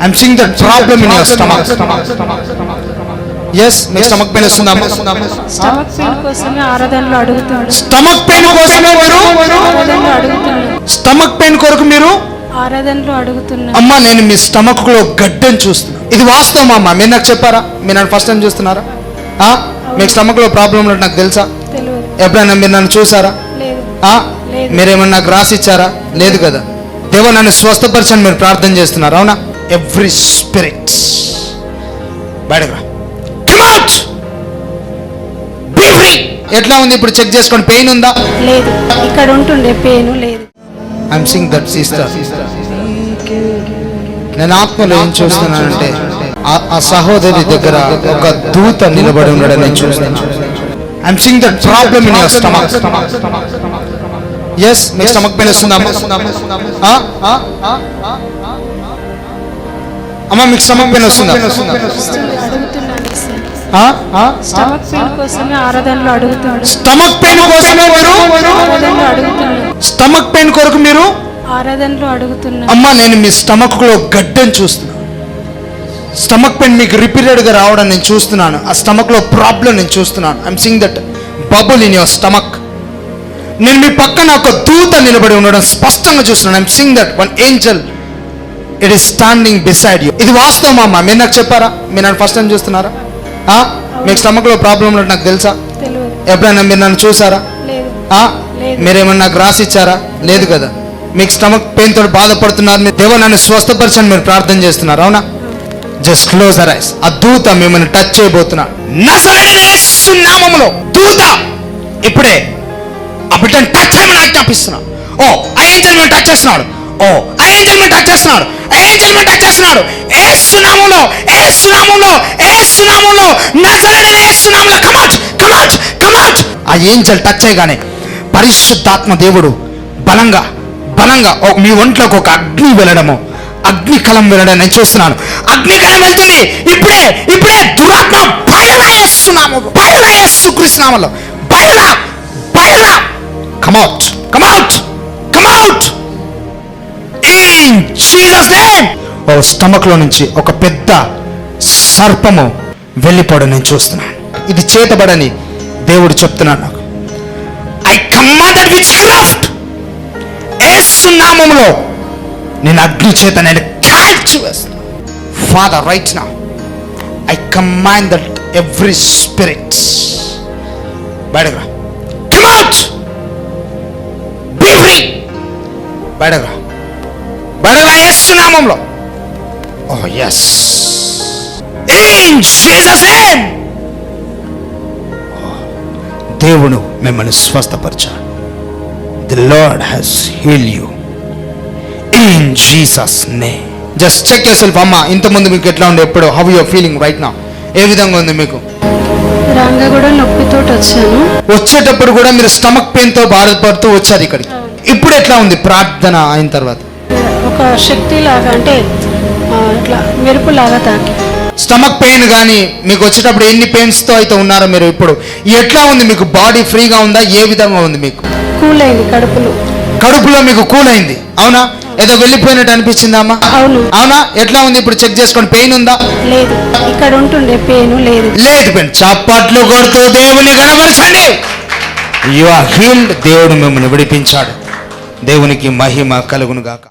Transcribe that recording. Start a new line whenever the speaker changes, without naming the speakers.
I'm seeing that problem in your stomach. Yes, me stomach pain వస్తుందా?
Stomach pain కోసమే ఆరాధనలో అడుగుతాడు.
Stomach pain కోసమే మీరు
ఆరాధనలో అడుగుతాడు.
స్టమక్ పెయిన్ కొరకు మీరు
ఆరాధనలో అడుగుతున్నా.
అమ్మా నేను మీ స్టమక్ లో గడ్డని చూస్తున్నా. ఇది వాస్తవం అమ్మా, మీరు నాకు చెప్పారా? మీరు నన్ను ఫస్ట్ టైం చూస్తున్నారా? మీకు స్టమక్ లో ప్రాబ్లం ఉన్నట్టు నాకు తెలుసా?
తెలియదు.
ఎప్పుడైనా మీరు నన్ను చూసారా?
లేదు.
మీరేమన్నా నాకు రాసి ఇచ్చారా? లేదు కదా. దేవా నన్ను స్వస్థపరచని మీరు ప్రార్థన చేస్తున్నారు, అవునా? ఎవ్రీ స్పిరిట్ బయటకు రా. Come out. Be free. ఎట్లా ఉంది ఇప్పుడు? చెక్ చేసుకోండి. పెయిన్ ఉందా?
లేదు. ఇక్కడ ఉంటుండే పెయిన్ లేదు.
I'm seeing that sister. నేను ఆత్మలో ఏం చూస్తున్నానంటే ఆ సహోదరి దగ్గర ఒక దూత నిలబడి ఉండడం నేను చూస్తున్నాను. I'm seeing that problem in your stomach. Yes, మీ స్టమక్ పెయిన్ వస్తుందా అమ్మా? మీకు స్టమక్ పెయిన్ వస్తుందా?
స్టమక్ పెయిన్ కోసమే ఆరాధనలో అడుగుతాడు.
స్టమక్ పెయిన్ కోసమే మీరు
ఆరాధనలో అడుగుతాడు.
స్టమక్ పెయిన్ కొరకు మీరు
ఆరాధనలో అడుగుతున్నా.
అమ్మా నేను మీ స్టమక్ లో గడ్డని చూస్తున్నా. స్టమక్ పెయిన్ మీకు రిపీటెడ్ గా రావడం నేను చూస్తున్నాను. ఆ స్టమక్ లో ప్రాబ్లం నేను చూస్తున్నాను. I'm seeing that bubble in your stomach. నేను మీ పక్కన ఒక దూత నిలబడి ఉండడం స్పష్టంగా చూస్తున్నాను. I'm seeing that one Angel it is standing beside you. ఇది వాస్తవం అమ్మా, మీరు నాకు చెప్పారా? మీరు నన్ను ఫస్ట్ టైం చూస్తున్నారా? మీకు స్టమక్ లో ప్రాబ్లం ఉన్నట్టు నాకు తెలుసా?
తెలియదు.
ఎప్పుడైనా మీరు నన్ను చూసారా?
లేదు.
మీరేమన్నా నాకు రాసి ఇచ్చారా? లేదు కదా. మీకు స్టమక్ పెయిన్ తోటి బాధపడుతున్నారు, మీరు దేవా నన్ను స్వస్థపరచని మీరు ప్రార్థన చేస్తున్నారు, అవునా? Just close your eyes. ఆ దూత మిమ్మల్ని టచ్ చేయబోతున్నాడు. నజరేయుడైన యేసు నామములో దూత ఇప్పుడే ఆ బిడ్డను టచ్ చేయమని ఆజ్ఞాపిస్తున్నాడు. ఓ ఆ ఏంజెల్ మీద టచ్ చేస్తున్నాడు. ఓ ఆ ఏంజెల్ మీద టచ్ చేస్తున్నాడు. ఏంజెల్ మీద టచ్ చేస్తున్నాడు. యేసు నామములో, యేసు నామములో, యేసు నామములో, నజరేయుడైన యేసు నామములో come out, come out, come out. ఆ ఏంజెల్ టచ్ చేయగానే పరిశుద్ధాత్మ దేవుడు బలంగా మీ ఒంట్లోకి ఒక అగ్ని వెళ్ళడము, అగ్నికలం వెళ్ళడం నేను చూస్తున్నాను. అగ్నికలం వెళ్తుంది. ఇప్పుడే దురాత్మ బయలురా యేసునామములో, బయలురా యేసుక్రీస్తు నామములో, బయలురా. Come out, come out, come out in Jesus name. ఓ స్టమక్ లో నుంచి ఒక పెద్ద సర్పము వెళ్ళిపోవడం నేను చూస్తున్నాను. ఇది చేతబడని దేవుడు చెప్తున్నాడు నాకు. I commanded విచ్క్రాఫ్ట్. యేసు నామములో నేను అగ్ని చేత నేను కాల్చివేస్తాను. Father right now I command that every spirit బయటకు రా. Come out. Be free. బయటకు రా. యేసు నామములో. ఓ yes in Jesus name. దేవుడు మిమ్మల్ని స్వస్థపరిచాడు. The Lord has healed you in Jesus name. Just check yourself అమ్మా. ఇంతకుముందు మీకు ఎట్లా ఉండే? ఎప్పుడు how you are feeling right now? ఏ విధంగా ఉంది మీకు?
రాంగా కూడా నొప్పితోటి వచ్చాను.
వచ్చేటప్పుడు కూడా మీరు స్టమక్ పెయిన్ తో బాధపడుతూ వచ్చారు ఇక్కడికి. ఇప్పుడు ఎట్లా ఉంది ప్రార్థన అయిన తర్వాత?
ఒక శక్తి లాగా, అంటే ఇట్లా మెరుపు లాగా తాకి.
స్టమక్ పెయిన్ కానీ మీకు వచ్చేటప్పుడు ఎన్ని పెయిన్స్ తో అయితే ఉన్నారో మీరు ఇప్పుడు ఎట్లా ఉంది మీకు? బాడీ ఫ్రీగా ఉందా? ఏ విధంగా ఉంది మీకు?
కూల్ అయింది. కడుపులో మీకు కూల్ అయింది, అవునా? ఏదో వెళ్ళిపోయినట్టు అనిపించిందా అమ్మా? అవునా? ఎట్లా ఉంది ఇప్పుడు? చెక్ చేసుకోండి. పెయిన్ ఉందా? లేదు. ఇక్కడ ఉంటుండే పెయిన్ లేదు.
పెయిన్. చప్పట్లు కొడుతూ దేవుని కనబరచండి. You are healed. దేవుడు మిమ్మల్ని విడిపించాడు. దేవునికి మహిమ కలుగును గాక.